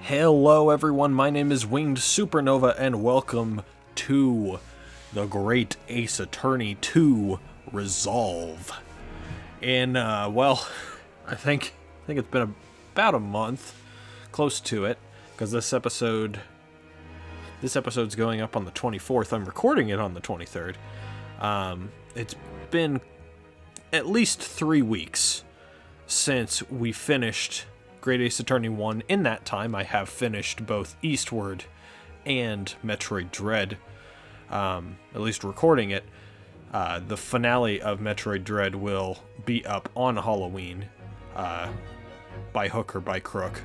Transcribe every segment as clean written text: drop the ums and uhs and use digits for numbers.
Hello everyone, my name is Winged Supernova and welcome to the Great Ace Attorney 2 Resolve. And, I think it's been about a month, close to it, because this episode's going up on the 24th. I'm recording it on the 23rd. It's been at least 3 weeks since we finished Great Ace Attorney 1. In that time, I have finished both Eastward and Metroid Dread, at least recording it. The finale of Metroid Dread will be up on Halloween, by hook or by crook.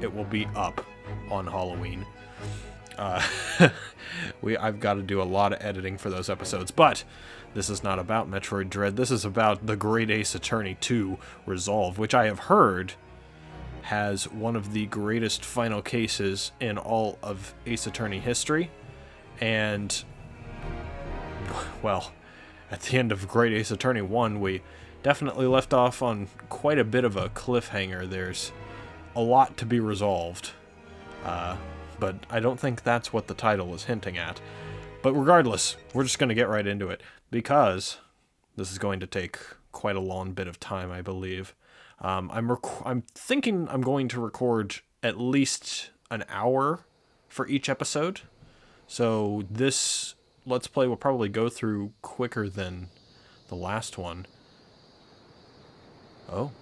It will be up on Halloween. I've got to do a lot of editing for those episodes, but this is not about Metroid Dread. This is about the Great Ace Attorney 2 Resolve, which I have heard has one of the greatest final cases in all of Ace Attorney history. And, well, at the end of Great Ace Attorney 1, we definitely left off on quite a bit of a cliffhanger. There's a lot to be resolved, but I don't think that's what the title is hinting at. But regardless, we're just going to get right into it, because this is going to take quite a long bit of time, I believe. I'm thinking I'm going to record at least an hour for each episode, so this Let's Play will probably go through quicker than the last one. Oh.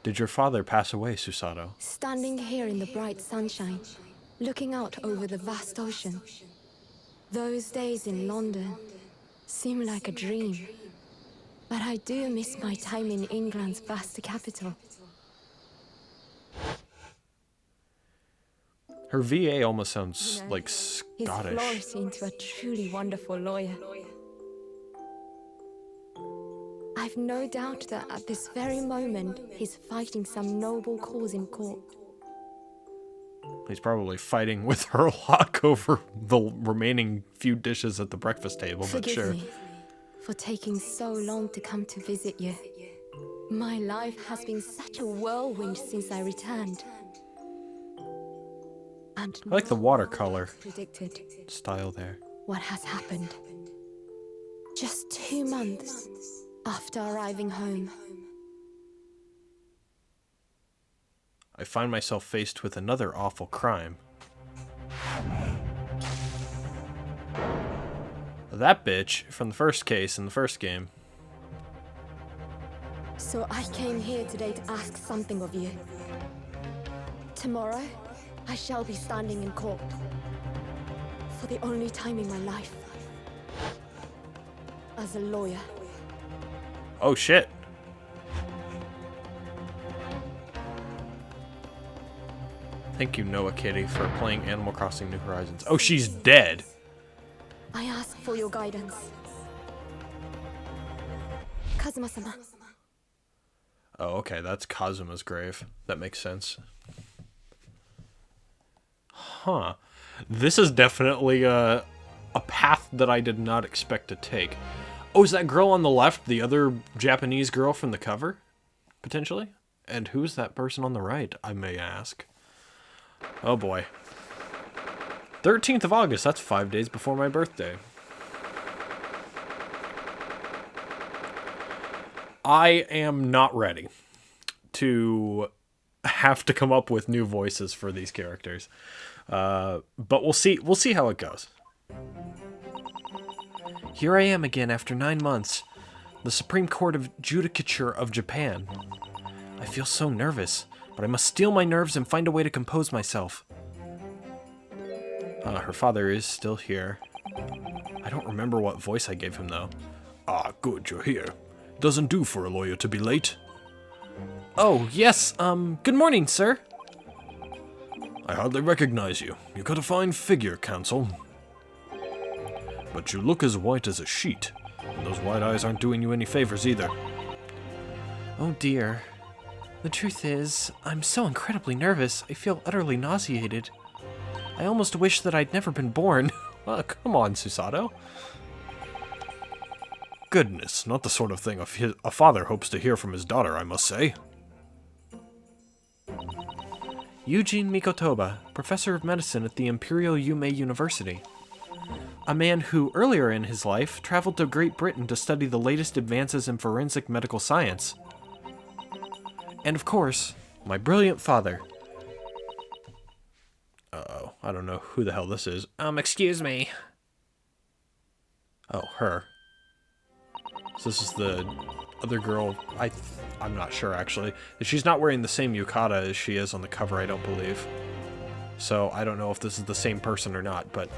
Did your father pass away, Susato? Standing here in the bright sunshine, looking out over the vast ocean. Those days in London seem like a dream. But I do miss my time in England's vast capital. Her VA almost sounds like He's Scottish. flourished into a truly wonderful lawyer. I've no doubt that at this very moment, he's fighting some noble cause in court. He's probably fighting with Herlock over the remaining few dishes at the breakfast table, but Forgive sure. me for taking so long to come to visit you. My life has been such a whirlwind since I returned. And I like the watercolor predicted style there. what has happened. Just 2 months after arriving home. I find myself faced with another awful crime. That bitch from the first case in the first game. So I came here today to ask something of you. Tomorrow, I shall be standing in court. For the only time in my life. As a lawyer. Oh shit. Thank you, Noah Kitty, for playing Animal Crossing New Horizons. Oh, she's dead. I ask for your guidance. Kazuma-sama. Oh, okay, that's Kazuma's grave. That makes sense. Huh. This is definitely a path that I did not expect to take. Oh, is that girl on the left the other Japanese girl from the cover? Potentially? And who's that person on the right, I may ask? Oh boy. 13th of August, that's 5 days before my birthday. I am not ready to have to come up with new voices for these characters. But we'll see how it goes. Here I am again after 9 months. The Supreme Court of Judicature of Japan. I feel so nervous, but I must steel my nerves and find a way to compose myself. Her father is still here. I don't remember what voice I gave him, though. Ah, good, you're here. Doesn't do for a lawyer to be late. Oh, yes, good morning, sir. I hardly recognize you. You got a fine figure, counsel. But you look as white as a sheet, and those white eyes aren't doing you any favors either. Oh dear. The truth is, I'm so incredibly nervous, I feel utterly nauseated. I almost wish that I'd never been born. Come on, Susato. Goodness, not the sort of thing a father hopes to hear from his daughter, I must say. Eugene Mikotoba, professor of medicine at the Imperial Yume University. A man who, earlier in his life, traveled to Great Britain to study the latest advances in forensic medical science. And of course, my brilliant father. Uh-oh, I don't know who the hell this is. Excuse me. Oh, her. So this is the other girl. I'm not sure, actually. She's not wearing the same yukata as she is on the cover, I don't believe. So I don't know if this is the same person or not, but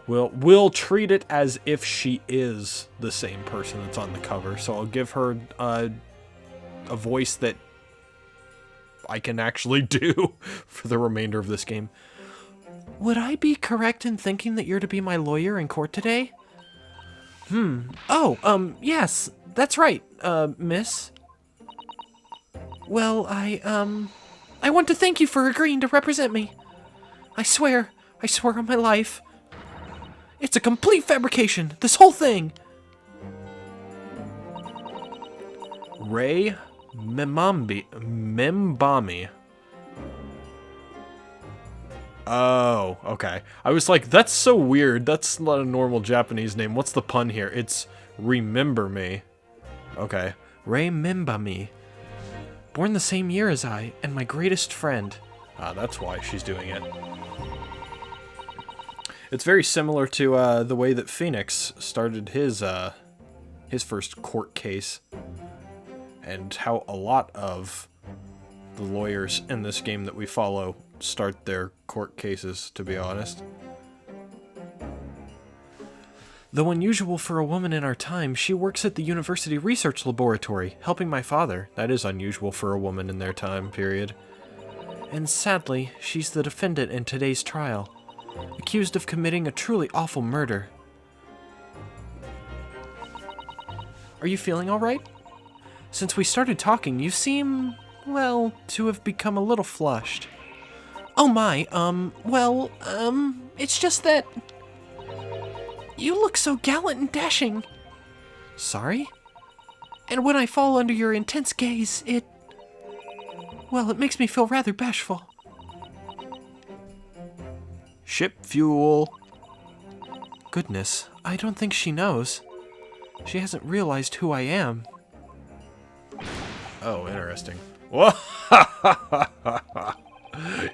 we'll treat it as if she is the same person that's on the cover. So I'll give her a voice that I can actually do for the remainder of this game. Would I be correct in thinking that you're to be my lawyer in court today? Yes, that's right, miss. Well, I want to thank you for agreeing to represent me. I swear on my life. It's a complete fabrication, this whole thing. Ray Membami. Oh, okay. I was like, that's so weird. That's not a normal Japanese name. What's the pun here? It's Remember Me. Okay. Ray Membami. Born the same year as I, and my greatest friend. That's why she's doing it. It's very similar to the way that Phoenix started his first court case. And how a lot of the lawyers in this game that we follow start their court cases, to be honest. Though unusual for a woman in our time, she works at the University Research Laboratory, helping my father. That is unusual for a woman in their time period. And sadly, she's the defendant in today's trial, accused of committing a truly awful murder. Are you feeling all right? Since we started talking, you seem, well, to have become a little flushed. Oh my, it's just that you look so gallant and dashing. Sorry? And when I fall under your intense gaze, it makes me feel rather bashful. Ship fuel. Goodness, I don't think she knows. She hasn't realized who I am. Oh, interesting.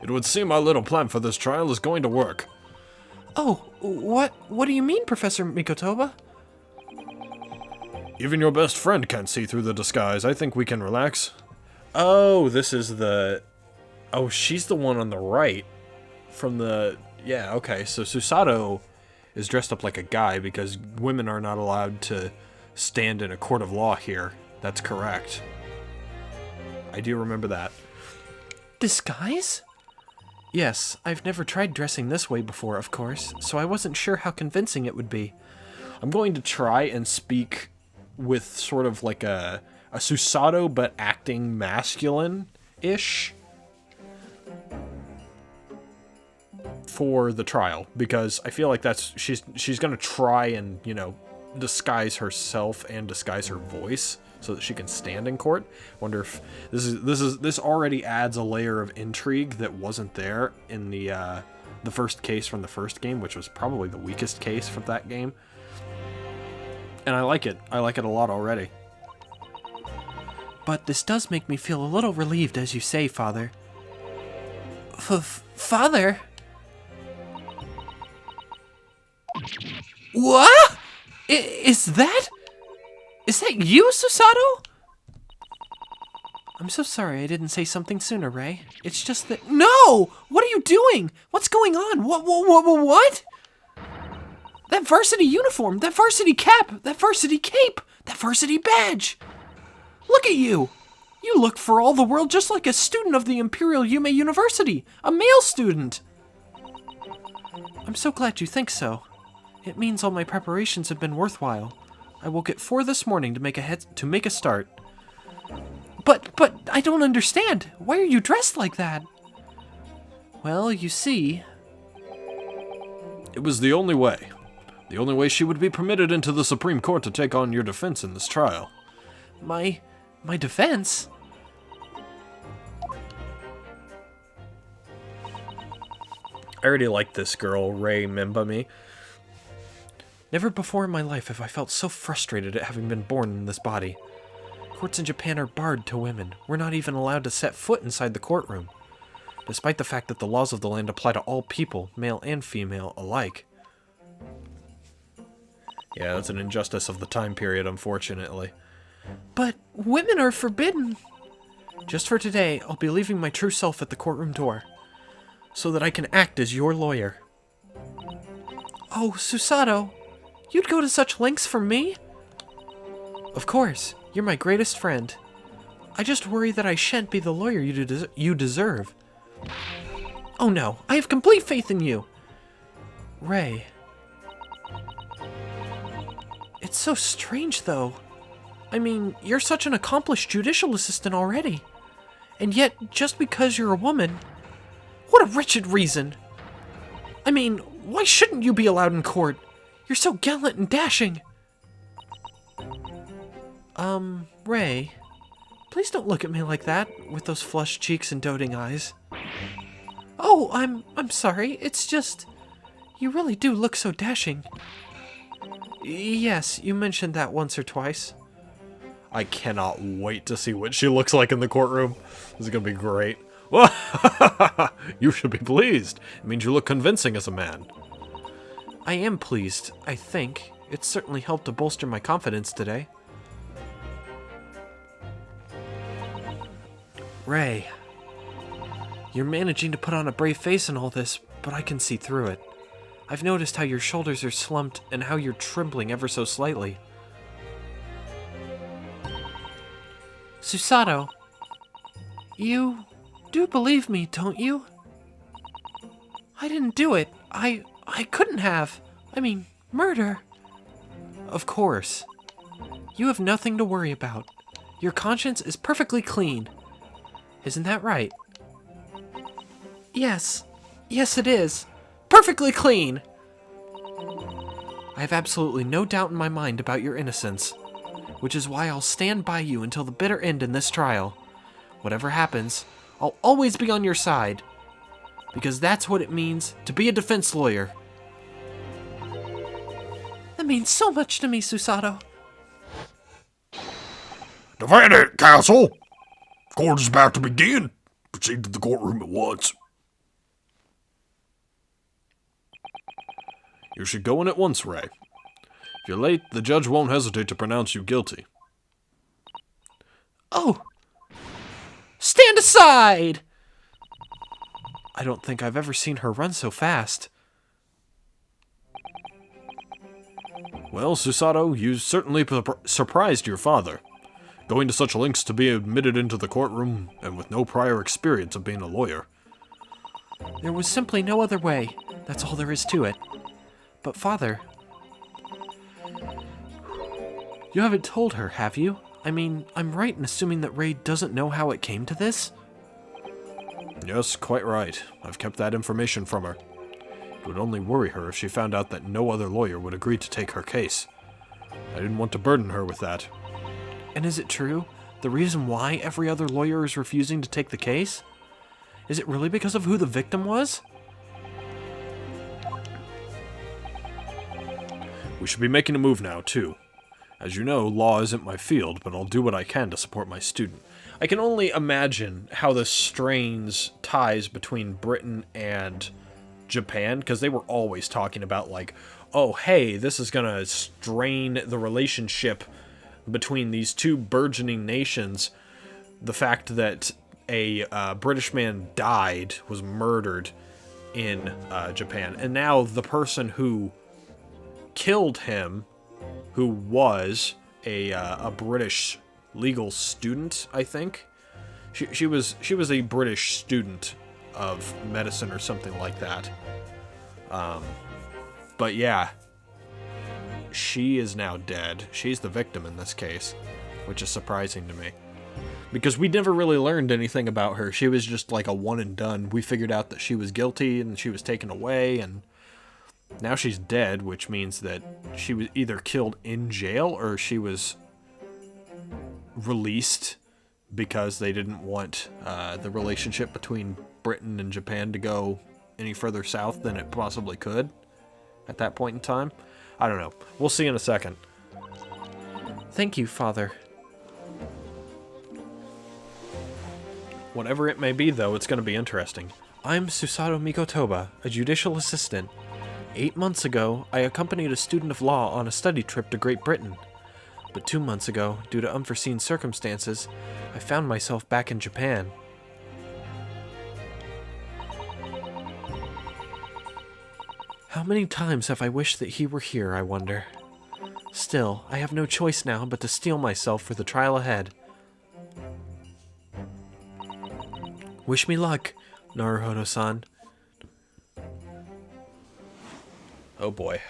It would seem our little plan for this trial is going to work. Oh, what do you mean, Professor Mikotoba? Even your best friend can't see through the disguise. I think we can relax. Oh, this is the... Oh, she's the one on the right. From the... Yeah, okay, so Susato is dressed up like a guy because women are not allowed to stand in a court of law here. That's correct. I do remember that. Disguise? Yes, I've never tried dressing this way before, of course, so I wasn't sure how convincing it would be. I'm going to try and speak with sort of like a Susato, but acting masculine-ish for the trial, because I feel like that's she's gonna try and, you know, disguise herself and disguise her voice so that she can stand in court. Wonder if this already adds a layer of intrigue that wasn't there in the first case from the first game, which was probably the weakest case from that game. And I like it. I like it a lot already. But this does make me feel a little relieved, as you say, Father. Father? What? Is that you, Susato? I'm so sorry I didn't say something sooner, Ray. It's just that... No! What are you doing? What's going on? What? That varsity uniform, that varsity cap, that varsity cape, that varsity badge. Look at you. You look for all the world just like a student of the Imperial Yume University, a male student. I'm so glad you think so. It means all my preparations have been worthwhile. I woke at 4 this morning to make a start. But I don't understand. Why are you dressed like that? Well, you see... It was the only way. The only way she would be permitted into the Supreme Court to take on your defense in this trial. My defense? I already like this girl, Rei Mimbami. Never before in my life have I felt so frustrated at having been born in this body. Courts in Japan are barred to women. We're not even allowed to set foot inside the courtroom, despite the fact that the laws of the land apply to all people, male and female alike. Yeah, that's an injustice of the time period, unfortunately. But women are forbidden. Just for today, I'll be leaving my true self at the courtroom door, so that I can act as your lawyer. Oh, Susato, you'd go to such lengths for me? Of course, you're my greatest friend. I just worry that I shan't be the lawyer you deserve. Oh no, I have complete faith in you. Rei. It's so strange, though. I mean, you're such an accomplished judicial assistant already. And yet, just because you're a woman... What a wretched reason! I mean, why shouldn't you be allowed in court? You're so gallant and dashing! Rei, please don't look at me like that, with those flushed cheeks and doting eyes. Oh, I'm sorry, it's just... You really do look so dashing. Yes, you mentioned that once or twice. I cannot wait to see what she looks like in the courtroom. This is gonna be great. You should be pleased. It means you look convincing as a man. I am pleased, I think. It certainly helped to bolster my confidence today. Rei, you're managing to put on a brave face in all this, but I can see through it. I've noticed how your shoulders are slumped and how you're trembling ever so slightly. Susato, you do believe me, don't you? I didn't do it. I couldn't have. I mean, murder. Of course. You have nothing to worry about. Your conscience is perfectly clean. Isn't that right? Yes. Yes, it is. Perfectly clean! I have absolutely no doubt in my mind about your innocence, which is why I'll stand by you until the bitter end in this trial. Whatever happens, I'll always be on your side, because that's what it means to be a defense lawyer. That means so much to me, Susato. Defend it, Castle! Court is about to begin. Proceed to the courtroom at once. You should go in at once, Rei. If you're late, the judge won't hesitate to pronounce you guilty. Oh! Stand aside! I don't think I've ever seen her run so fast. Well, Susato, you certainly surprised your father. Going to such lengths to be admitted into the courtroom, and with no prior experience of being a lawyer. There was simply no other way. That's all there is to it. But Father... You haven't told her, have you? I mean, I'm right in assuming that Rei doesn't know how it came to this? Yes, quite right. I've kept that information from her. It would only worry her if she found out that no other lawyer would agree to take her case. I didn't want to burden her with that. And is it true? The reason why every other lawyer is refusing to take the case? Is it really because of who the victim was? We should be making a move now, too. As you know, law isn't my field, but I'll do what I can to support my student. I can only imagine how this strains ties between Britain and Japan, because they were always talking about, like, oh, hey, this is going to strain the relationship between these two burgeoning nations. The fact that a British man died, was murdered in Japan, and now the person who killed him, who was a British legal student, I think. She was a British student of medicine or something like that. But yeah, she is now dead. She's the victim in this case, which is surprising to me. Because we never really learned anything about her. She was just like a one and done. We figured out that she was guilty and she was taken away, and now she's dead, which means that she was either killed in jail or she was released because they didn't want the relationship between Britain and Japan to go any further south than it possibly could at that point in time. I don't know. We'll see in a second. Thank you, Father. Whatever it may be, though, it's going to be interesting. I'm Susato Mikotoba, a judicial assistant. 8 months ago, I accompanied a student of law on a study trip to Great Britain. But 2 months ago, due to unforeseen circumstances, I found myself back in Japan. How many times have I wished that he were here, I wonder? Still, I have no choice now but to steel myself for the trial ahead. Wish me luck, Naruhodo-san. Oh boy.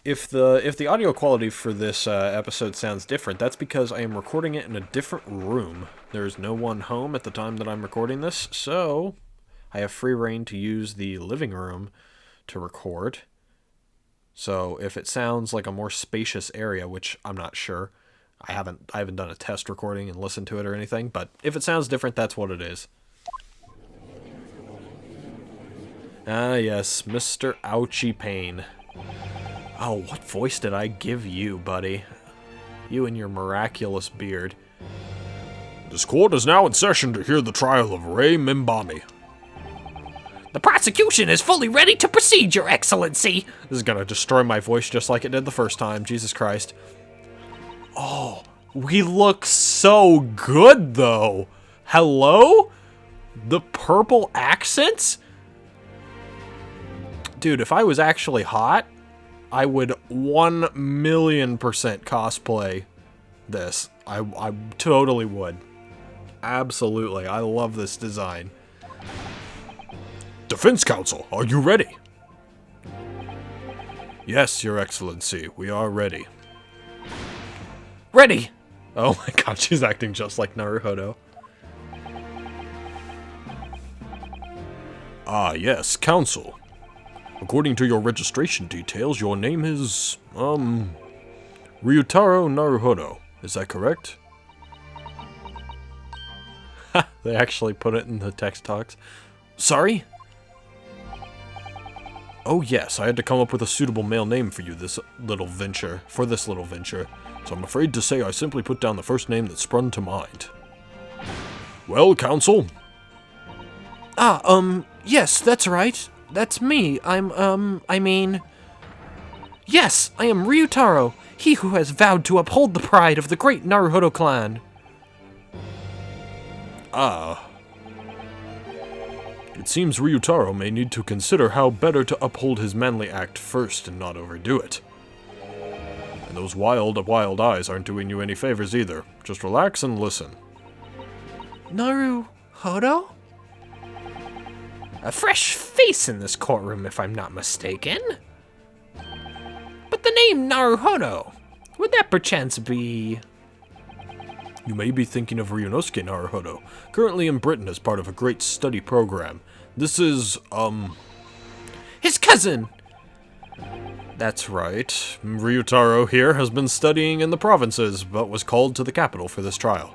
If the audio quality for this episode sounds different, that's because I am recording it in a different room. There's no one home at the time that I'm recording this, so I have free reign to use the living room to record. So if it sounds like a more spacious area, which I'm not sure, I haven't done a test recording and listened to it or anything, but if it sounds different, that's what it is. Ah yes, Mr. Ouchie Payne. Oh, what voice did I give you, buddy? You and your miraculous beard. This court is now in session to hear the trial of Ray Mimbami. The prosecution is fully ready to proceed, Your Excellency. This is gonna destroy my voice just like it did the first time. Jesus Christ. Oh, we look so good, though. Hello? The purple accents? Dude, if I was actually hot, I would 1,000,000% cosplay this. I totally would. Absolutely. I love this design. Defense counsel, are you ready? Yes, Your Excellency, we are ready. Ready. Oh my god, she's acting just like Naruhodo. Ah, yes, counsel. According to your registration details, your name is, Ryutaro Naruhodo. Is that correct? Ha, they actually put it in the text talks. Sorry? Oh yes, I had to come up with a suitable male name for this little venture. So I'm afraid to say I simply put down the first name that sprung to mind. Well, counsel? Yes, that's right. That's me. Yes, I am Ryutaro, he who has vowed to uphold the pride of the great Naruhodo clan. Ah. It seems Ryutaro may need to consider how better to uphold his manly act first and not overdo it. And those wild eyes aren't doing you any favors either. Just relax and listen. Naruhodo? A fresh face in this courtroom, if I'm not mistaken. But the name Naruhodo, would that perchance be... You may be thinking of Ryunosuke Naruhodo, currently in Britain as part of a great study program. This is, his cousin! That's right. Ryutaro here has been studying in the provinces, but was called to the capital for this trial.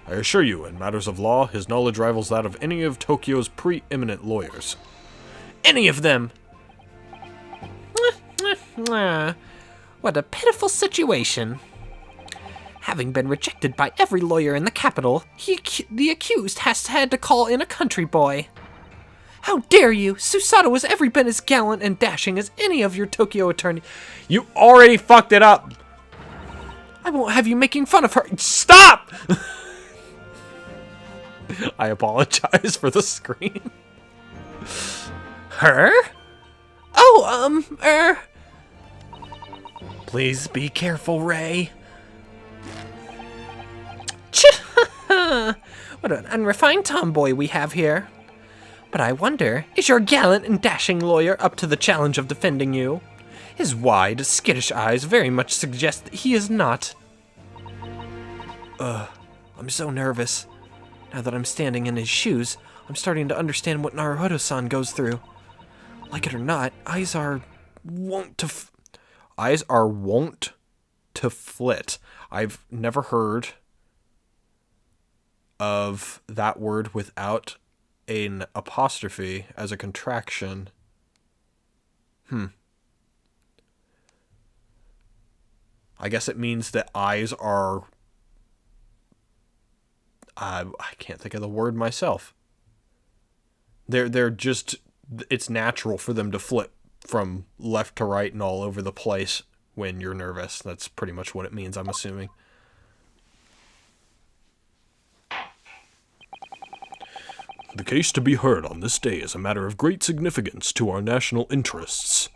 I assure you, in matters of law, his knowledge rivals that of any of Tokyo's preeminent lawyers. Any of them! What a pitiful situation. Having been rejected by every lawyer in the capital, the accused has had to call in a country boy. How dare you! Susato was every bit as gallant and dashing as any of your Tokyo attorneys. You already fucked it up! I won't have you making fun of her. Stop! I apologize for the scream. Her? Oh, Please be careful, Ray. What an unrefined tomboy we have here. But I wonder, is your gallant and dashing lawyer up to the challenge of defending you? His wide, skittish eyes very much suggest that he is not. I'm so nervous. Now that I'm standing in his shoes, I'm starting to understand what Naruhodo-san goes through. Like it or not, eyes are wont to flit. I've never heard of that word without an apostrophe as a contraction. I guess it means that eyes are... I can't think of the word myself. They're just... It's natural for them to flip from left to right and all over the place when you're nervous. That's pretty much what it means, I'm assuming. The case to be heard on this day is a matter of great significance to our national interests.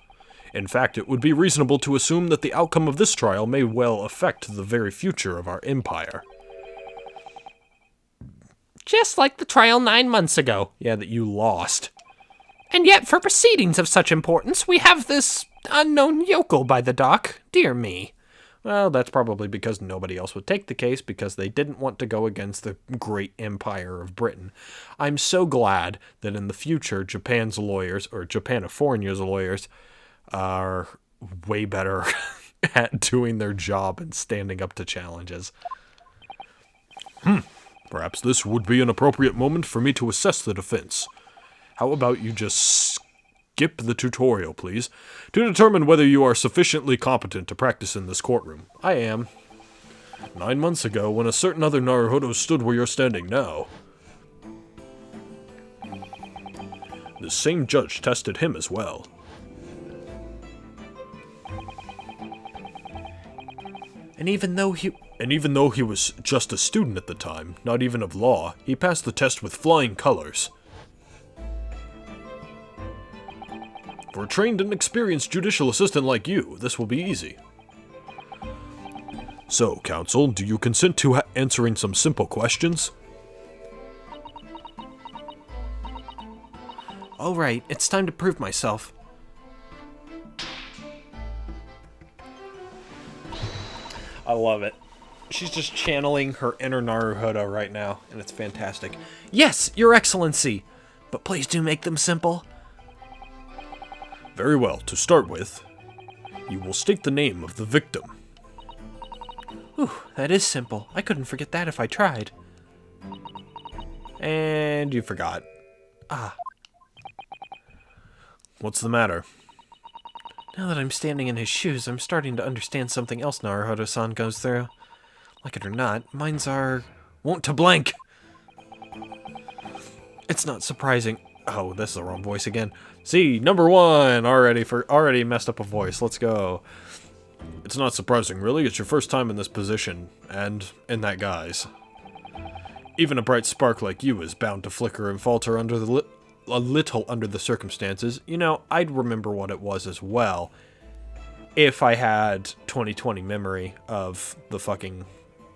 In fact, it would be reasonable to assume that the outcome of this trial may well affect the very future of our empire. Just like the trial 9 months ago. Yeah, that you lost. And yet, for proceedings of such importance, we have this unknown yokel by the dock. Dear me. Well, that's probably because nobody else would take the case because they didn't want to go against the great empire of Britain. I'm so glad that in the future, Japan's lawyers, or Japanifornia's lawyers, are way better at doing their job and standing up to challenges. Perhaps this would be an appropriate moment for me to assess the defense. How about you just skip the tutorial, please, to determine whether you are sufficiently competent to practice in this courtroom. I am. 9 months ago, when a certain other Naruhodo stood where you're standing now, the same judge tested him as well. And even though he was just a student at the time, not even of law, he passed the test with flying colors. For a trained and experienced judicial assistant like you, this will be easy. So, counsel, do you consent to answering some simple questions? All right, it's time to prove myself. I love it. She's just channeling her inner Naruhodo right now, and it's fantastic. Yes, Your Excellency. But please do make them simple. Very well, to start with, you will state the name of the victim. Ooh, that is simple. I couldn't forget that if I tried. And you forgot. What's the matter? Now that I'm standing in his shoes, I'm starting to understand something else Naruhodo-san goes through. Like it or not, minds are wont to blank. It's not surprising. Oh, this is the wrong voice again. See, number 1 already messed up a voice. Let's go. It's not surprising, really. It's your first time in this position, and in that guise. Even a bright spark like you is bound to flicker and falter under a little under the circumstances. You know, I'd remember what it was as well if I had 2020 memory of the fucking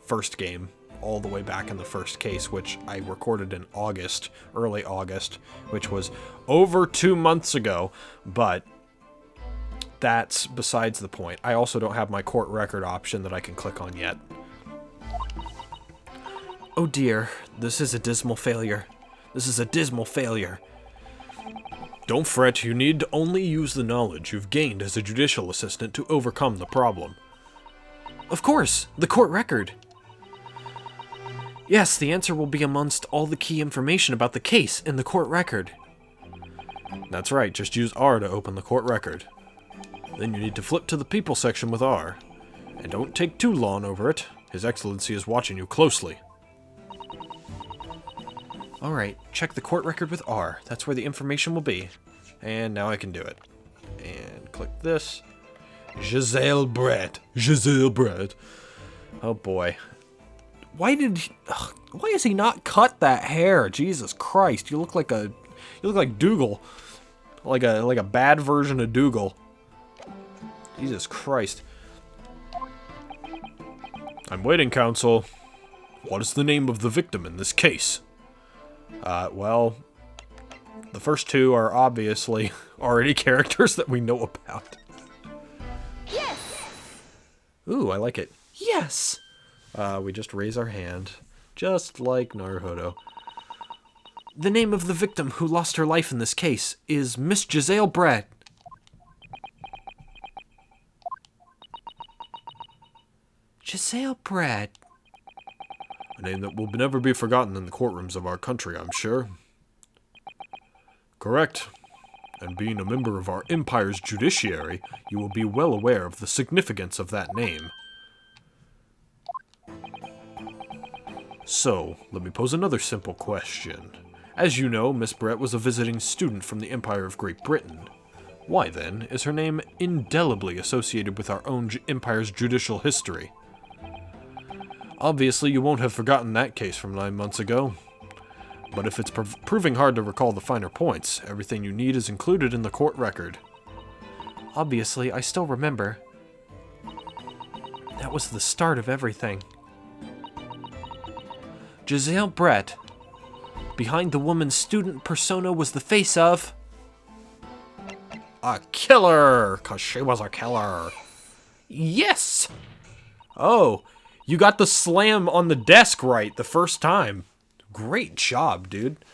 first game all the way back in the first case, which I recorded in August, early August, which was over 2 months ago, but that's besides the point. I also don't have my court record option that I can click on yet. Oh dear, this is a dismal failure. This is a dismal failure. Don't fret, you need only use the knowledge you've gained as a judicial assistant to overcome the problem. Of course, the court record. Yes, the answer will be amongst all the key information about the case in the court record. That's right, just use R to open the court record. Then you need to flip to the people section with R. And don't take too long over it. His Excellency is watching you closely. Alright, check the court record with R. That's where the information will be. And now I can do it. And click this. Giselle Brett. Giselle Brett. Oh boy. Why has he not cut that hair? Jesus Christ, you look like Dougal. Like a bad version of Dougal. Jesus Christ. I'm waiting, counsel. What is the name of the victim in this case? Well, the first 2 are obviously already characters that we know about. Yes! Ooh, I like it. yes! We just raise our hand, just like Naruhodo. The name of the victim who lost her life in this case is Miss Giselle Brett. Giselle Brett. A name that will never be forgotten in the courtrooms of our country, I'm sure. Correct. And being a member of our empire's judiciary, you will be well aware of the significance of that name. So, let me pose another simple question. As you know, Miss Brett was a visiting student from the Empire of Great Britain. Why, then, is her name indelibly associated with our own empire's judicial history? Obviously, you won't have forgotten that case from 9 months ago. But if it's proving hard to recall the finer points, everything you need is included in the court record. Obviously, I still remember. That was the start of everything. Giselle Brett. Behind the woman's student persona was the face of... A killer! 'Cause she was a killer. Yes! Oh, you got the slam on the desk right the first time. Great job, dude.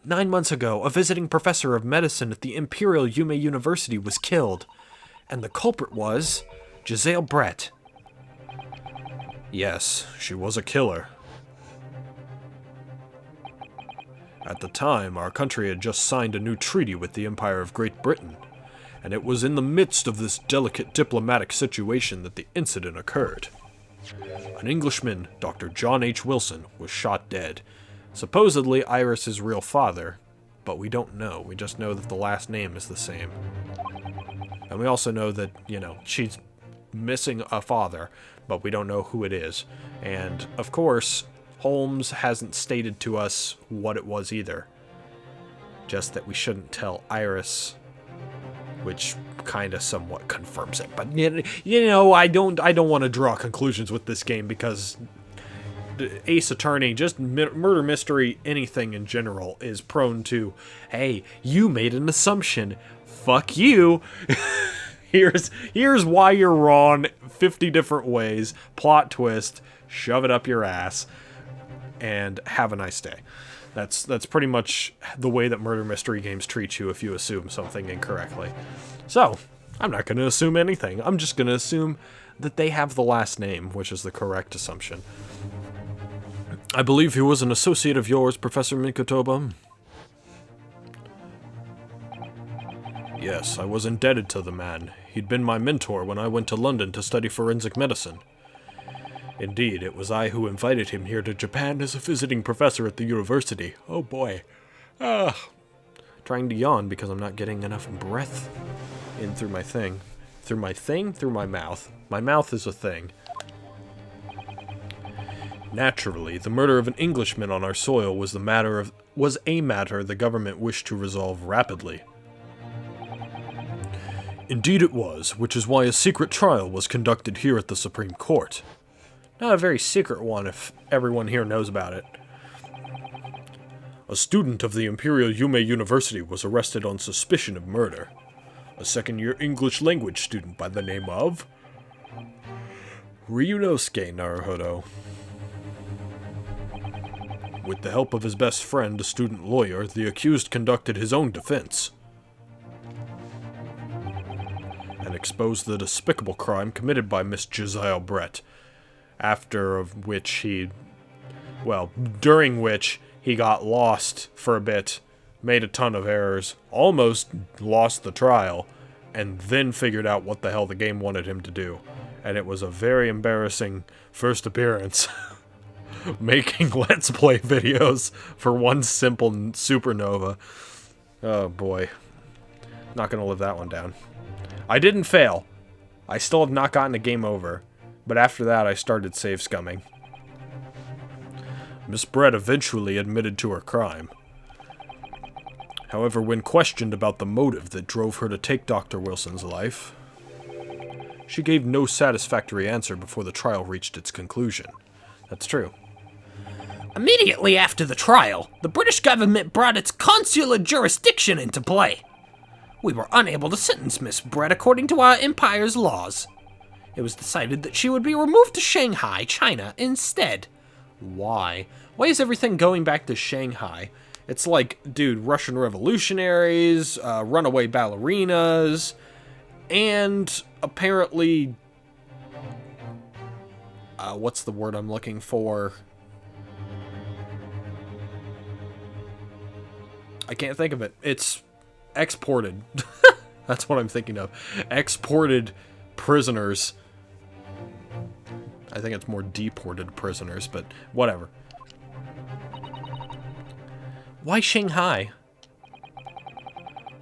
9 months ago, a visiting professor of medicine at the Imperial Yume University was killed, and the culprit was Giselle Brett. Yes, she was a killer. At the time, our country had just signed a new treaty with the Empire of Great Britain, and it was in the midst of this delicate diplomatic situation that the incident occurred. An Englishman, Dr. John H. Wilson, was shot dead. Supposedly Iris's real father, but we don't know. We just know that the last name is the same. And we also know that, she's missing a father, but we don't know who it is. And, of course, Holmes hasn't stated to us what it was either. Just that we shouldn't tell Iris, which kind of somewhat confirms it. But I don't want to draw conclusions with this game because Ace Attorney, just murder mystery, anything in general, is prone to, hey, you made an assumption. Fuck you. Here's why you're wrong 50 different ways. Plot twist. Shove it up your ass. And have a nice day. That's pretty much the way that murder mystery games treat you if you assume something incorrectly. So, I'm not going to assume anything. I'm just going to assume that they have the last name, which is the correct assumption. I believe he was an associate of yours, Professor Mikotoba. Yes, I was indebted to the man. He'd been my mentor when I went to London to study forensic medicine. Indeed, it was I who invited him here to Japan as a visiting professor at the university. Oh boy. Trying to yawn because I'm not getting enough breath in through my thing. Through my mouth. My mouth is a thing. Naturally, the murder of an Englishman on our soil was a matter the government wished to resolve rapidly. Indeed it was, which is why a secret trial was conducted here at the Supreme Court. Not a very secret one if everyone here knows about it. A student of the Imperial Yume University was arrested on suspicion of murder. A second-year English language student by the name of Ryunosuke Naruhodo. With the help of his best friend, a student lawyer, the accused conducted his own defense and exposed the despicable crime committed by Miss Giselle Brett, during which he got lost for a bit, made a ton of errors, almost lost the trial, and then figured out what the hell the game wanted him to do. And it was a very embarrassing first appearance. Making Let's Play videos for one simple supernova. Oh boy. Not gonna live that one down. I didn't fail. I still have not gotten a game over. But after that, I started save scumming. Miss Brett eventually admitted to her crime. However, when questioned about the motive that drove her to take Dr. Wilson's life, she gave no satisfactory answer before the trial reached its conclusion. That's true. Immediately after the trial, the British government brought its consular jurisdiction into play. We were unable to sentence Miss Brett according to our empire's laws. It was decided that she would be removed to Shanghai, China, instead. Why? Why is everything going back to Shanghai? It's like, dude, Russian revolutionaries, runaway ballerinas, and apparently... what's the word I'm looking for? I can't think of it. It's exported. That's what I'm thinking of. Exported prisoners. I think it's more deported prisoners, but whatever. Why Shanghai?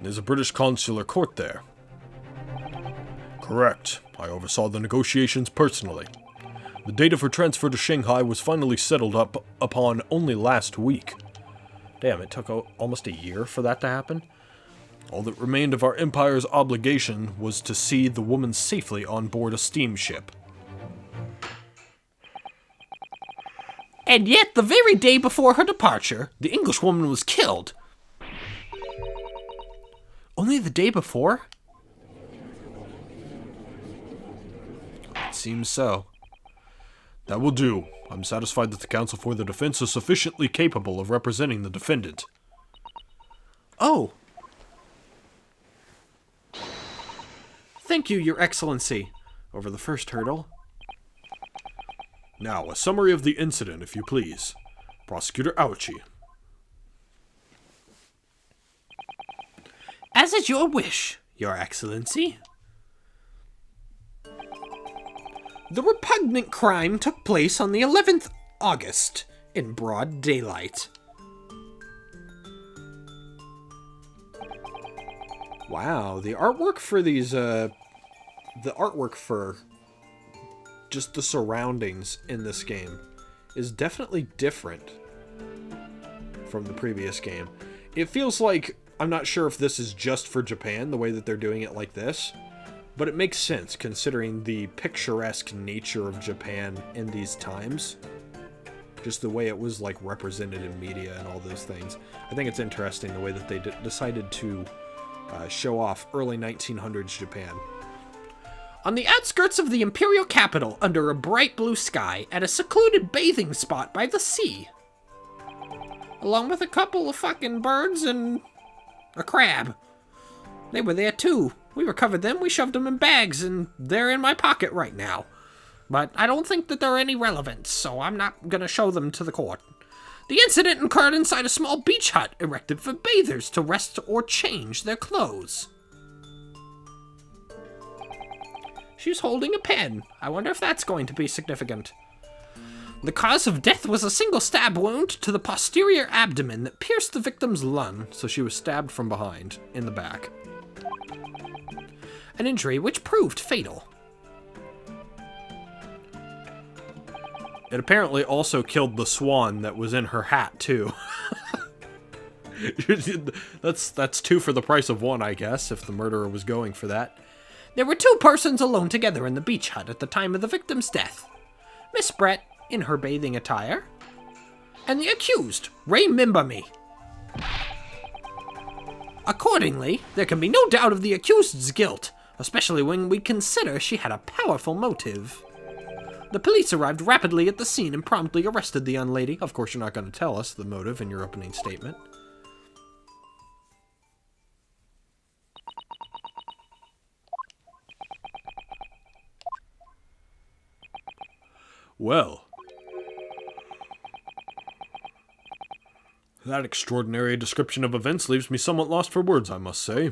There's a British consular court there. Correct. I oversaw the negotiations personally. The date of her transfer to Shanghai was finally settled upon only last week. Damn, it took almost a year for that to happen? All that remained of our empire's obligation was to see the woman safely on board a steamship. And yet, the very day before her departure, the Englishwoman was killed. Only the day before? It seems so. That will do. I'm satisfied that the counsel for the defense is sufficiently capable of representing the defendant. Oh! Thank you, Your Excellency. Over the first hurdle. Now, a summary of the incident, if you please. Prosecutor Aochi. As is your wish, Your Excellency. The repugnant crime took place on the 11th August in broad daylight. Wow, the artwork for these, the artwork for just the surroundings in this game is definitely different from the previous game. It feels like, I'm not sure if this is just for Japan, the way that they're doing it like this, but it makes sense considering the picturesque nature of Japan in these times. Just the way it was like represented in media and all those things. I think it's interesting the way that they decided to show off early 1900s Japan. On the outskirts of the imperial capital, under a bright blue sky, at a secluded bathing spot by the sea. Along with a couple of fucking birds and a crab. They were there too. We recovered them, we shoved them in bags, and they're in my pocket right now. But I don't think that they're any relevance, so I'm not gonna show them to the court. The incident occurred inside a small beach hut erected for bathers to rest or change their clothes. She's holding a pen. I wonder if that's going to be significant. The cause of death was a single stab wound to the posterior abdomen that pierced the victim's lung. So she was stabbed from behind, in the back. An injury which proved fatal. It apparently also killed the swan that was in her hat, too. That's two for the price of one, I guess, if the murderer was going for that. There were two persons alone together in the beach hut at the time of the victim's death. Miss Brett, in her bathing attire, and the accused, Ray Mimbami. Accordingly, there can be no doubt of the accused's guilt, especially when we consider she had a powerful motive. The police arrived rapidly at the scene and promptly arrested the young lady. Of course, you're not going to tell us the motive in your opening statement. Well, that extraordinary description of events leaves me somewhat lost for words, I must say.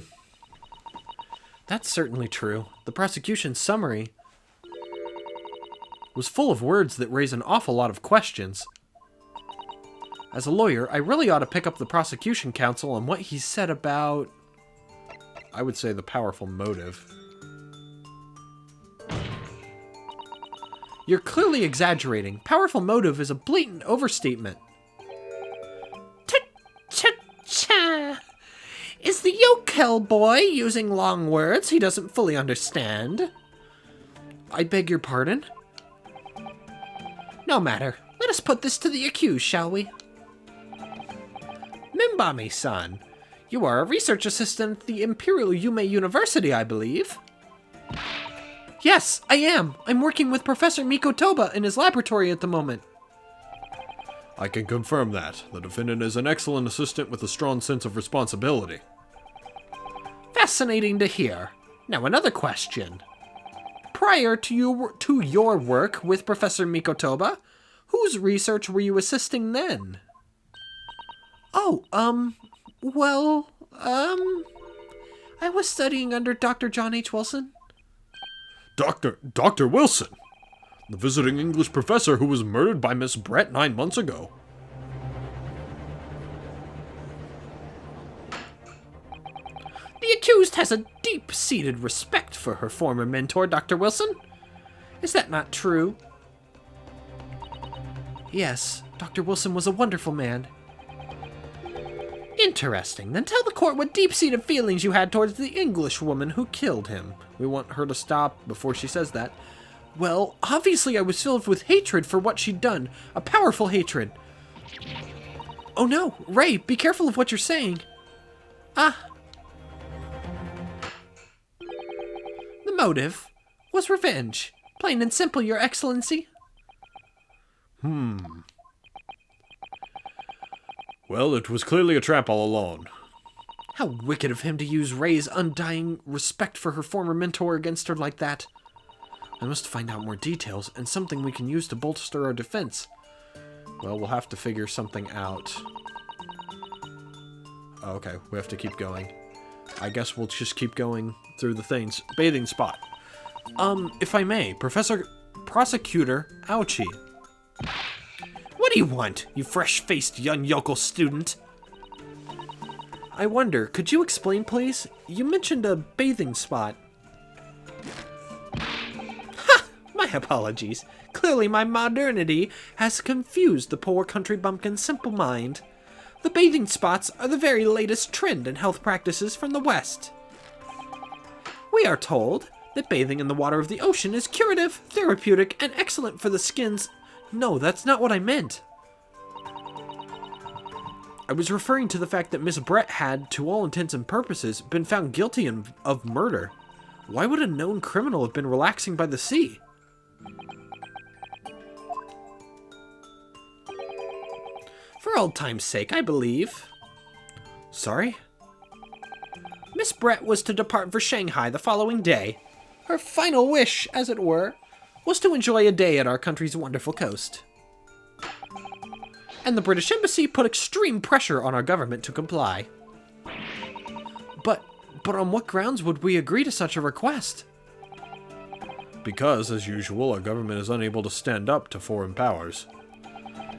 That's certainly true. The prosecution's summary was full of words that raise an awful lot of questions. As a lawyer, I really ought to pick up the prosecution counsel on what he said about, I would say, the powerful motive. You're clearly exaggerating. Powerful motive is a blatant overstatement. Cha-cha-cha! Is the yokel boy using long words he doesn't fully understand? I beg your pardon? No matter. Let us put this to the accused, shall we? Mimbami-san, you are a research assistant at the Imperial Yume University, I believe. Yes, I am. I'm working with Professor Mikotoba in his laboratory at the moment. I can confirm that. The defendant is an excellent assistant with a strong sense of responsibility. Fascinating to hear. Now another question. Prior to your work with Professor Mikotoba, whose research were you assisting then? Oh, Well, I was studying under Dr. John H. Wilson. Dr. Wilson? The visiting English professor who was murdered by Miss Brett 9 months ago. The accused has a deep-seated respect for her former mentor, Dr. Wilson. Is that not true? Yes, Dr. Wilson was a wonderful man. Interesting. Then tell the court what deep-seated feelings you had towards the English woman who killed him. We want her to stop before she says that. Well, obviously I was filled with hatred for what she'd done. A powerful hatred. Oh no, Ray, be careful of what you're saying. The motive was revenge. Plain and simple, Your Excellency. Well, it was clearly a trap all along. How wicked of him to use Ray's undying respect for her former mentor against her like that. I must find out more details, and something we can use to bolster our defense. Well, we'll have to figure something out. Oh, okay, we have to keep going. I guess we'll just keep going through the things. Bathing spot. If I may, Prosecutor Ouchie. What do you want, you fresh-faced young yokel student? I wonder, could you explain, please? You mentioned a bathing spot. Ha! My apologies. Clearly my modernity has confused the poor country bumpkin's simple mind. The bathing spots are the very latest trend in health practices from the West. We are told that bathing in the water of the ocean is curative, therapeutic, and excellent for the skin's... No, that's not what I meant. I was referring to the fact that Miss Brett had, to all intents and purposes, been found guilty of murder. Why would a known criminal have been relaxing by the sea? For old time's sake, I believe. Sorry? Miss Brett was to depart for Shanghai the following day. Her final wish, as it were, was to enjoy a day at our country's wonderful coast. And the British Embassy put extreme pressure on our government to comply. But on what grounds would we agree to such a request? Because, as usual, our government is unable to stand up to foreign powers.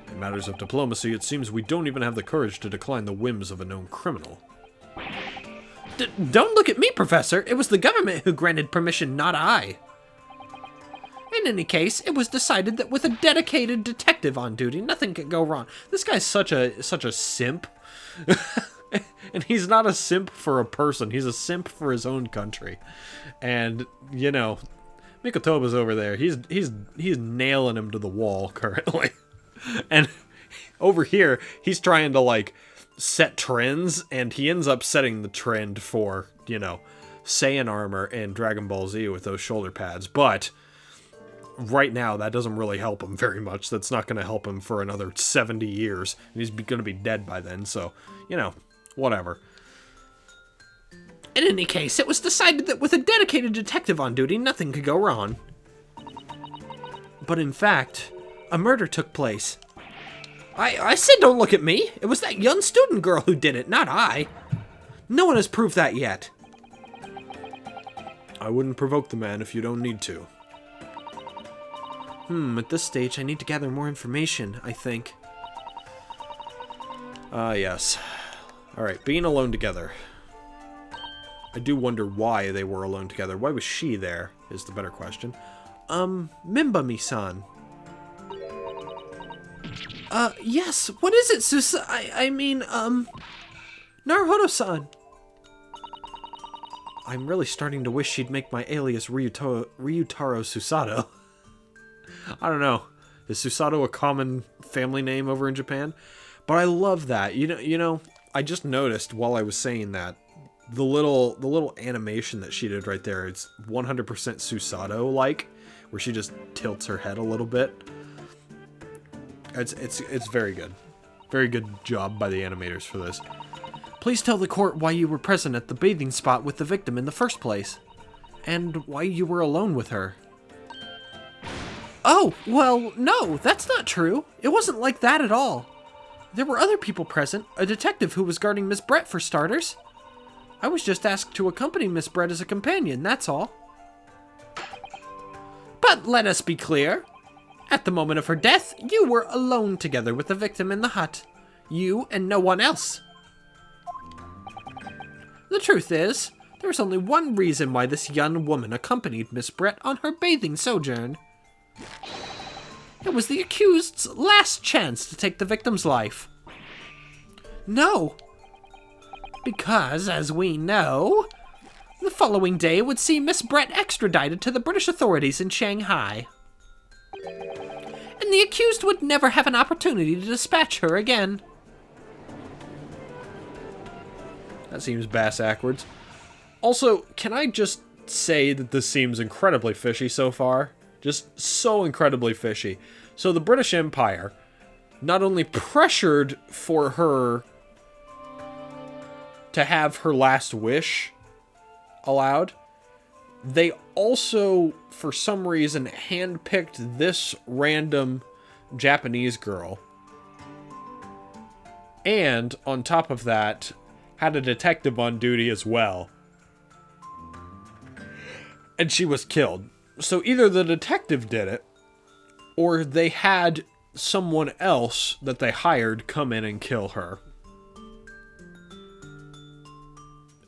In matters of diplomacy, it seems we don't even have the courage to decline the whims of a known criminal. Don't look at me, Professor. It was the government who granted permission, not I. In any case, it was decided that with a dedicated detective on duty, nothing could go wrong. This guy's such a simp. And he's not a simp for a person. He's a simp for his own country. And, you know, Mikotoba's over there. He's nailing him to the wall currently. And over here, he's trying to, like, set trends, and he ends up setting the trend for, you know, Saiyan armor and Dragon Ball Z with those shoulder pads. But right now, that doesn't really help him very much. That's not going to help him for another 70 years. And he's going to be dead by then, so, you know, whatever. In any case, it was decided that with a dedicated detective on duty, nothing could go wrong. But in fact, a murder took place. I said don't look at me. It was that young student girl who did it, not I. No one has proved that yet. I wouldn't provoke the man if you don't need to. At this stage, I need to gather more information, I think. Yes. Alright, being alone together. I do wonder why they were alone together. Why was she there, is the better question. Mimbami-san. Yes, what is it, Naruhodo-san. I'm really starting to wish she'd make my alias Ryutaro Susato. I don't know. Is Susato a common family name over in Japan? But I love that. You know, I just noticed while I was saying that the little animation that she did right there, it's 100% Susato-like, where she just tilts her head a little bit. It's very good. Very good job by the animators for this. Please tell the court why you were present at the bathing spot with the victim in the first place, and why you were alone with her. Oh, well, no, that's not true. It wasn't like that at all. There were other people present, a detective who was guarding Miss Brett for starters. I was just asked to accompany Miss Brett as a companion, that's all. But let us be clear. At the moment of her death, you were alone together with the victim in the hut. You and no one else. The truth is, there was only one reason why this young woman accompanied Miss Brett on her bathing sojourn. It was the accused's last chance to take the victim's life. No. Because, as we know, the following day would see Miss Brett extradited to the British authorities in Shanghai. And the accused would never have an opportunity to dispatch her again. That seems bass-ackwards. Also, can I just say that this seems incredibly fishy so far? Just so incredibly fishy. So the British Empire not only pressured for her to have her last wish allowed, they also, for some reason, handpicked this random Japanese girl. And, on top of that, had a detective on duty as well. And she was killed. So either the detective did it, or they had someone else that they hired come in and kill her.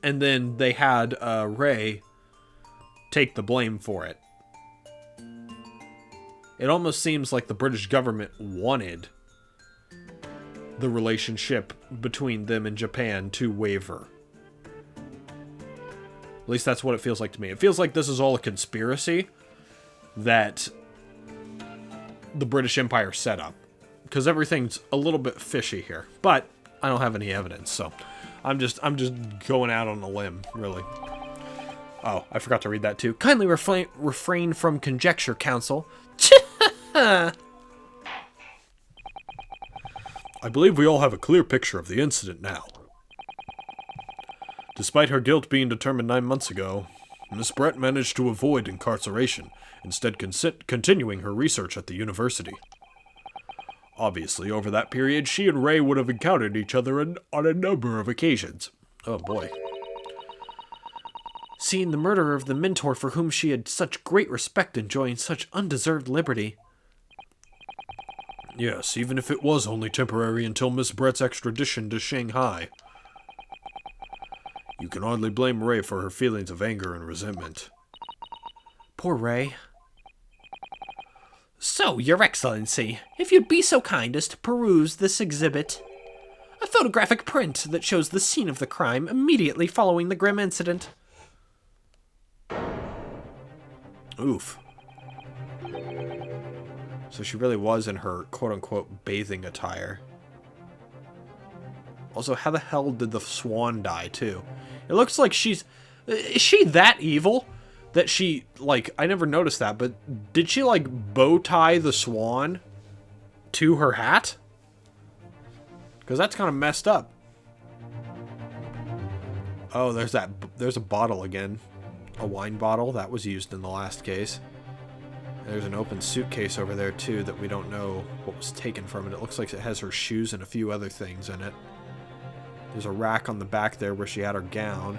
And then they had Ray take the blame for it. It almost seems like the British government wanted the relationship between them and Japan to waver. At least that's what it feels like to me. It feels like this is all a conspiracy that the British Empire set up. Because everything's a little bit fishy here. But I don't have any evidence, so I'm just going out on a limb, really. Oh, I forgot to read that too. Kindly refrain from conjecture, Counsel. I believe we all have a clear picture of the incident now. Despite her guilt being determined 9 months ago, Miss Brett managed to avoid incarceration, instead continuing her research at the university. Obviously, over that period, she and Ray would have encountered each other on a number of occasions. Oh boy. Seeing the murderer of the mentor for whom she had such great respect enjoying such undeserved liberty. Yes, even if it was only temporary until Miss Brett's extradition to Shanghai. You can hardly blame Ray for her feelings of anger and resentment. Poor Ray. So, Your Excellency, if you'd be so kind as to peruse this exhibit. A photographic print that shows the scene of the crime immediately following the grim incident. Oof. So she really was in her quote-unquote bathing attire. Also, how the hell did the swan die, too? It looks like she's... Is she that evil? That she, like, I never noticed that, but did she, like, bow tie the swan to her hat? Because that's kind of messed up. Oh, there's a bottle again. A wine bottle. That was used in the last case. There's an open suitcase over there, too, that we don't know what was taken from it. It looks like it has her shoes and a few other things in it. There's a rack on the back there where she had her gown.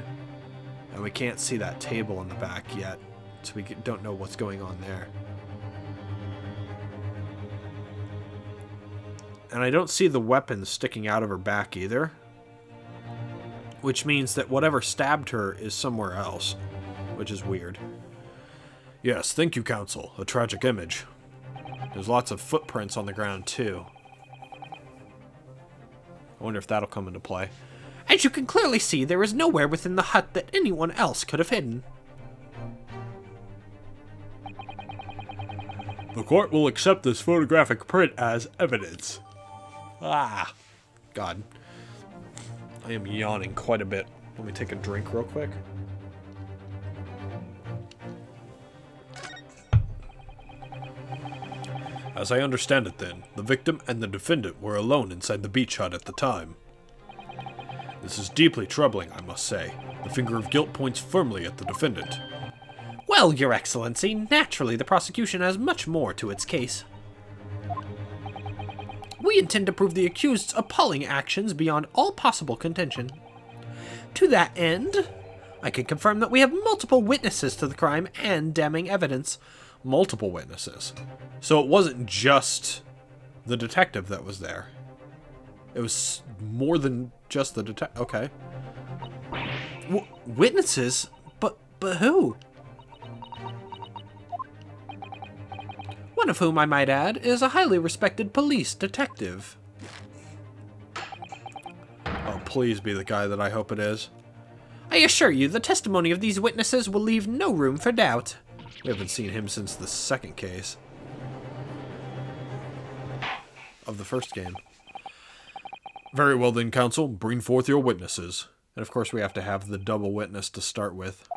And we can't see that table in the back yet, so we don't know what's going on there. And I don't see the weapon sticking out of her back either. Which means that whatever stabbed her is somewhere else. Which is weird. Yes, thank you, Counsel. A tragic image. There's lots of footprints on the ground, too. I wonder if that'll come into play. As you can clearly see, there is nowhere within the hut that anyone else could have hidden. The court will accept this photographic print as evidence. Ah, God. I am yawning quite a bit. Let me take a drink real quick. As I understand it then, the victim and the defendant were alone inside the beach hut at the time. This is deeply troubling, I must say. The finger of guilt points firmly at the defendant. Well, Your Excellency, naturally the prosecution has much more to its case. we intend to prove the accused's appalling actions beyond all possible contention. To that end, I can confirm that we have multiple witnesses to the crime and damning evidence. Multiple witnesses. So it wasn't just the detective that was there. It was more than just the detective. Okay. Witnesses? But who? One of whom, I might add, is a highly respected police detective. Oh, please be the guy that I hope it is. I assure you, the testimony of these witnesses will leave no room for doubt. We haven't seen him since the second case of the first game. Very well then, counsel. Bring forth your witnesses. And of course we have to have the double witness to start with.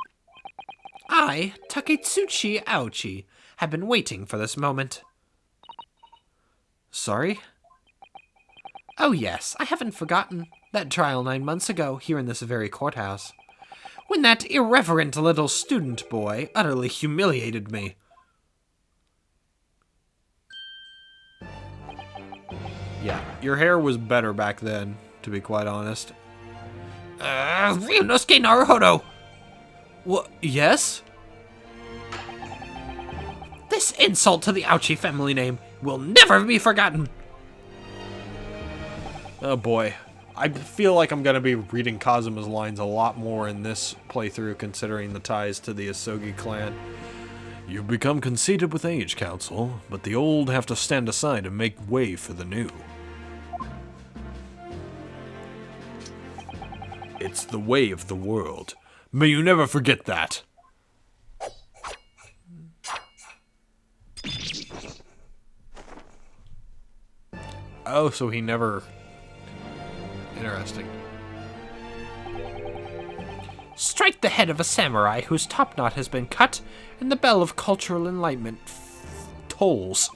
I, Taketsuchi Aochi, have been waiting for this moment. Sorry? Oh yes, I haven't forgotten. That trial 9 months ago, here in this very courthouse. When that irreverent little student boy utterly humiliated me. Yeah, your hair was better back then, to be quite honest. Ryunosuke Naruhodo! What? Yes? This insult to the Aochi family name will never be forgotten. Oh boy. I feel like I'm going to be reading Kazuma's lines a lot more in this playthrough, considering the ties to the Asogi clan. You've become conceited with age, counsel, but the old have to stand aside and make way for the new. It's the way of the world. May you never forget that. Oh, so he never... Interesting. Strike the head of a samurai whose top knot has been cut, and the bell of cultural enlightenment tolls.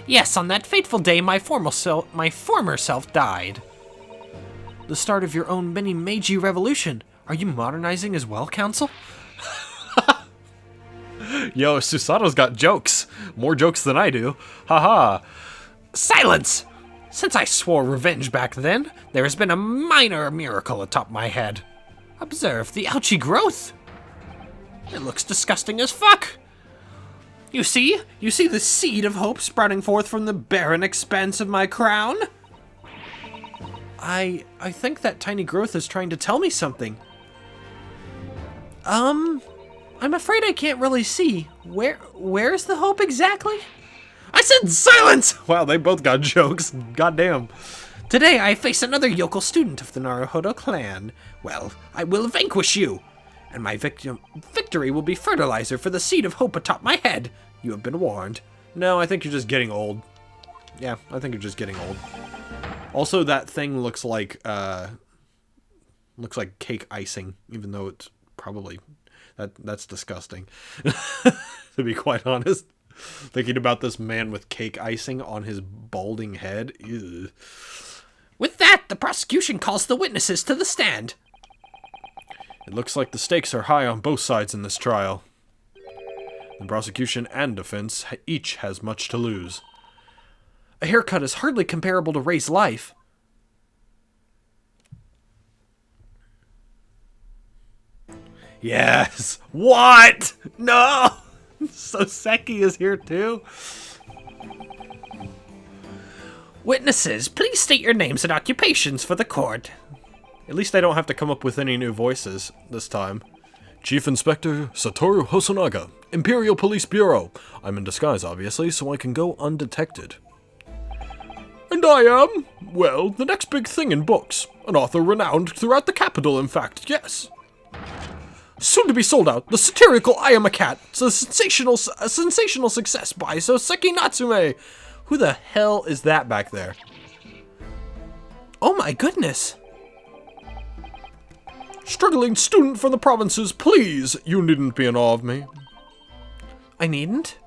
Yes, on that fateful day, my former self died. The start of your own mini Meiji revolution. Are you modernizing as well, counsel? Yo, Susato's got jokes. More jokes than I do. Haha. Silence! Since I swore revenge back then, there has been a minor miracle atop my head. Observe the ouchy growth. It looks disgusting as fuck. You see the seed of hope sprouting forth from the barren expanse of my crown? I think that tiny growth is trying to tell me something. I'm afraid I can't really see. Where's the hope exactly? I said silence! Wow, they both got jokes. Goddamn. Today I face another yokel student of the Naruhodo clan. Well, I will vanquish you. And my victory will be fertilizer for the seed of hope atop my head. You have been warned. No, I think you're just getting old. Yeah, I think you're just getting old. Also, that thing looks like cake icing, even though it's probably... That's disgusting. To be quite honest. Thinking about this man with cake icing on his balding head. Ew. With that, the prosecution calls the witnesses to the stand. It looks like the stakes are high on both sides in this trial. The prosecution and defense each has much to lose. A haircut is hardly comparable to Rei's life. Yes! What? No! Soseki is here too? Witnesses, please state your names and occupations for the court. At least I don't have to come up with any new voices this time. Chief Inspector Satoru Hosonaga, Imperial Police Bureau. I'm in disguise, obviously, so I can go undetected. And I am, well, the next big thing in books. An author renowned throughout the capital, in fact, yes. Soon to be sold out, the satirical I Am a Cat. It's a sensational success by Soseki Natsume. Who the hell is that back there? Oh my goodness. Struggling student from the provinces, please. You needn't be in awe of me. I needn't?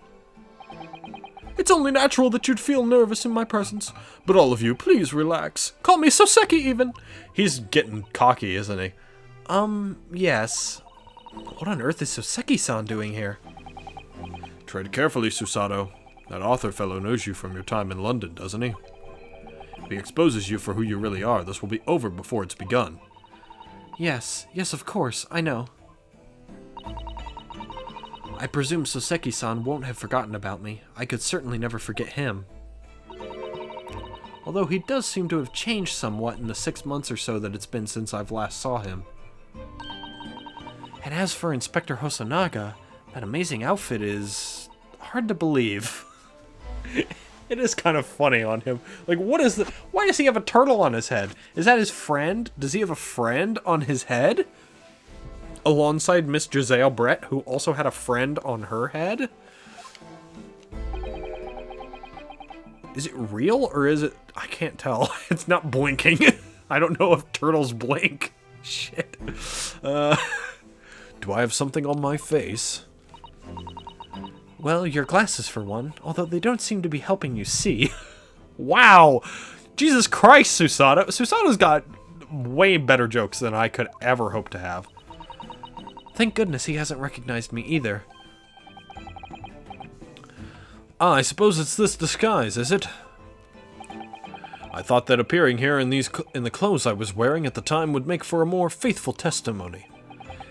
It's only natural that you'd feel nervous in my presence. But all of you, please relax. Call me Soseki even. He's getting cocky, isn't he? Yes. What on earth is Soseki-san doing here? Tread carefully, Susato. That author fellow knows you from your time in London, doesn't he? If he exposes you for who you really are, this will be over before it's begun. Yes, of course, I know. I presume Soseki-san won't have forgotten about me. I could certainly never forget him. Although he does seem to have changed somewhat in the 6 months or so that it's been since I've last saw him. And as for Inspector Hosonaga, that amazing outfit is hard to believe. It is kind of funny on him. Like, why does he have a turtle on his head? Is that his friend? Does he have a friend on his head? Alongside Miss Giselle Brett, who also had a friend on her head? Is it real, or is it... I can't tell. It's not blinking. I don't know if turtles blink. Shit. Do I have something on my face? Well, your glasses for one, although they don't seem to be helping you see. Wow! Jesus Christ, Susato. Susato's got way better jokes than I could ever hope to have. Thank goodness he hasn't recognized me either. Ah, I suppose it's this disguise, is it? I thought that appearing here in the clothes I was wearing at the time would make for a more faithful testimony.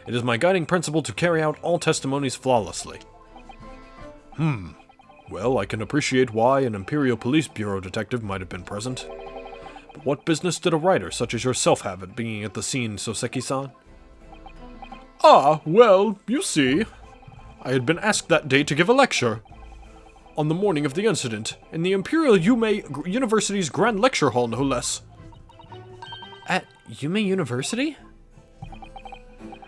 It is my guiding principle to carry out all testimonies flawlessly. Well, I can appreciate why an Imperial Police Bureau detective might have been present. But what business did a writer such as yourself have at being at the scene, Soseki-san? Ah, well, you see, I had been asked that day to give a lecture. On the morning of the incident, in the Imperial Yume University's Grand Lecture Hall, no less. At Yume University?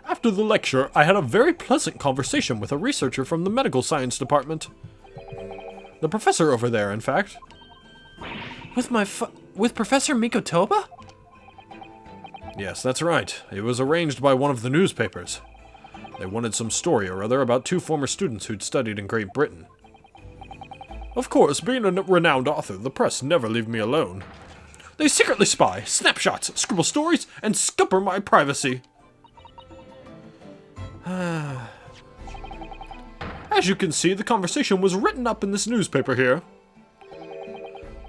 After the lecture, I had a very pleasant conversation with a researcher from the medical science department. The professor over there, in fact. With Professor Mikotoba? Yes, that's right. It was arranged by one of the newspapers. They wanted some story or other about 2 former students who'd studied in Great Britain. Of course, being a renowned author, the press never leave me alone. They secretly spy, snapshots, scribble stories, and scupper my privacy. As you can see, the conversation was written up in this newspaper here.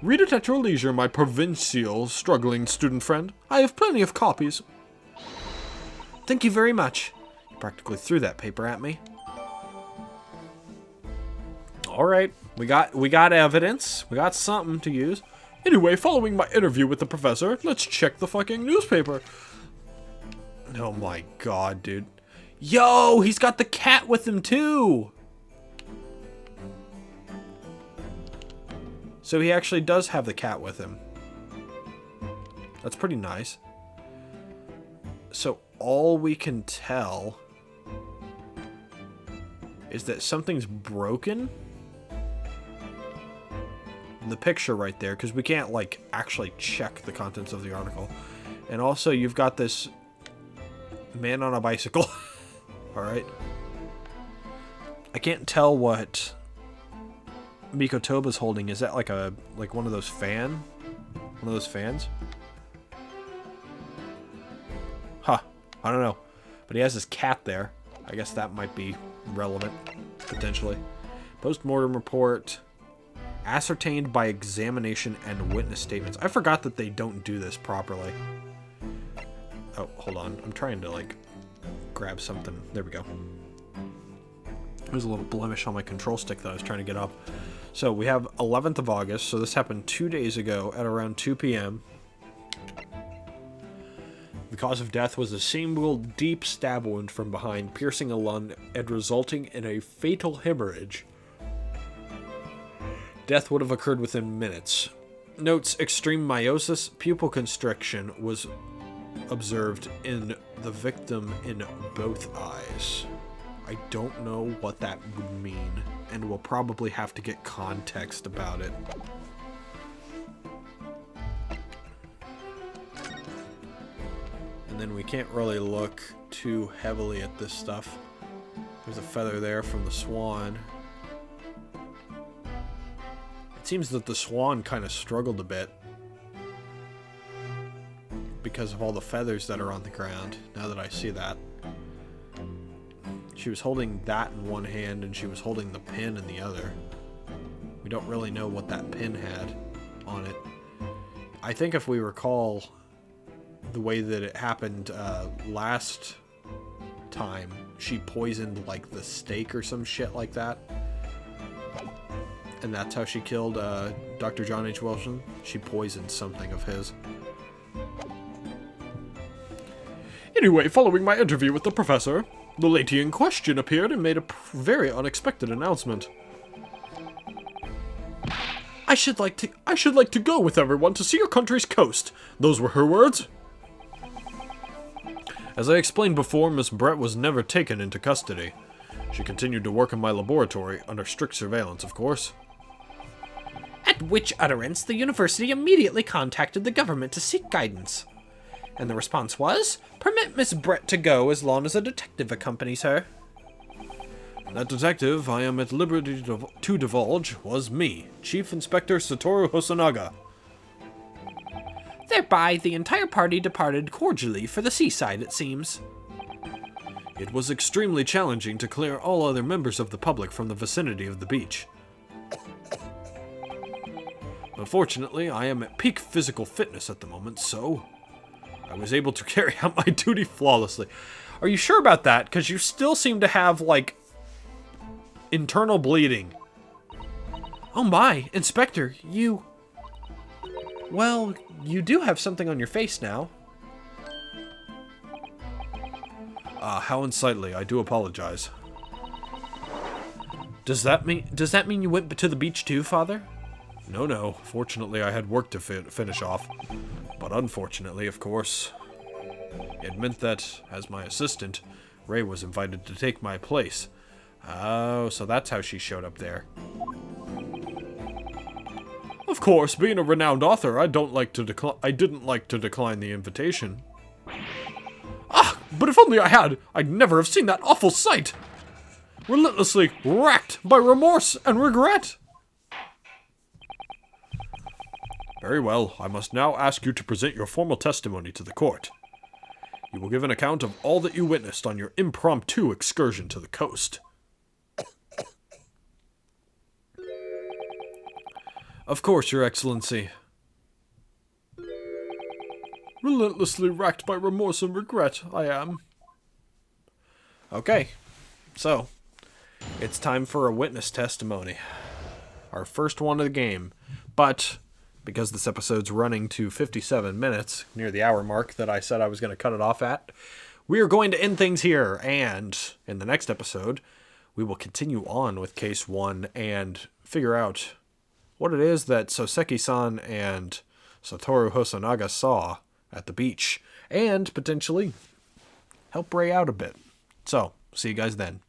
Read it at your leisure, my provincial, struggling student friend. I have plenty of copies. Thank you very much. You practically threw that paper at me. Alright, we got evidence. We got something to use. Anyway, following my interview with the professor, let's check the fucking newspaper. Oh my god, dude. Yo, he's got the cat with him too! So he actually does have the cat with him. That's pretty nice. So all we can tell is that something's broken in the picture right there, because we can't, like, actually check the contents of the article. And also, you've got this man on a bicycle. Alright. I can't tell what Mikotoba's holding. Is that like one of those fans? Huh. I don't know. But he has his cat there. I guess that might be relevant, potentially. Post-mortem report. Ascertained by examination and witness statements. I forgot that they don't do this properly. Oh, hold on. I'm trying to, like, grab something. There we go. There's a little blemish on my control stick that I was trying to get up. So we have 11th of August. So this happened 2 days ago at around 2 p.m. The cause of death was a single deep stab wound from behind, piercing a lung and resulting in a fatal hemorrhage. Death would have occurred within minutes. Notes: extreme meiosis, pupil constriction was observed in the victim in both eyes. I don't know what that would mean, and we'll probably have to get context about it. And then we can't really look too heavily at this stuff. There's a feather there from the swan. It seems that the swan kind of struggled a bit because of all the feathers that are on the ground, now that I see that. She was holding that in one hand and she was holding the pin in the other. We don't really know what that pin had on it. I think if we recall the way that it happened last time, she poisoned like the steak or some shit like that. And that's how she killed Dr. John H. Wilson. She poisoned something of his. Anyway, following my interview with the professor, the lady in question appeared and made a very unexpected announcement. I should like to go with everyone to see your country's coast. Those were her words. As I explained before, Miss Brett was never taken into custody. She continued to work in my laboratory, under strict surveillance, of course. At which utterance, the university immediately contacted the government to seek guidance. And the response was, permit Miss Brett to go as long as a detective accompanies her. That detective I am at liberty to divulge was me, Chief Inspector Satoru Hosonaga. Thereby, the entire party departed cordially for the seaside, it seems. It was extremely challenging to clear all other members of the public from the vicinity of the beach. But fortunately, I am at peak physical fitness at the moment, so I was able to carry out my duty flawlessly. Are you sure about that? Because you still seem to have, like, internal bleeding. Oh my, Inspector, you... Well, you do have something on your face now. How unsightly. I do apologize. Does that mean you went to the beach too, Father? No. Fortunately, I had work to finish off. But unfortunately, of course, it meant that, as my assistant, Ray was invited to take my place. Oh, so that's how she showed up there. Of course, being a renowned author, I didn't like to decline the invitation. Ah, but if only I had, I'd never have seen that awful sight! Relentlessly racked by remorse and regret! Very well, I must now ask you to present your formal testimony to the court. You will give an account of all that you witnessed on your impromptu excursion to the coast. Of course, Your Excellency. Relentlessly racked by remorse and regret, I am. Okay, so it's time for a witness testimony. Our first one of the game. But because this episode's running to 57 minutes, near the hour mark that I said I was going to cut it off at, we are going to end things here. And in the next episode, we will continue on with Case 1 and figure out what it is that Soseki-san and Satoru Hosonaga saw at the beach, and potentially help Ray out a bit. So, see you guys then.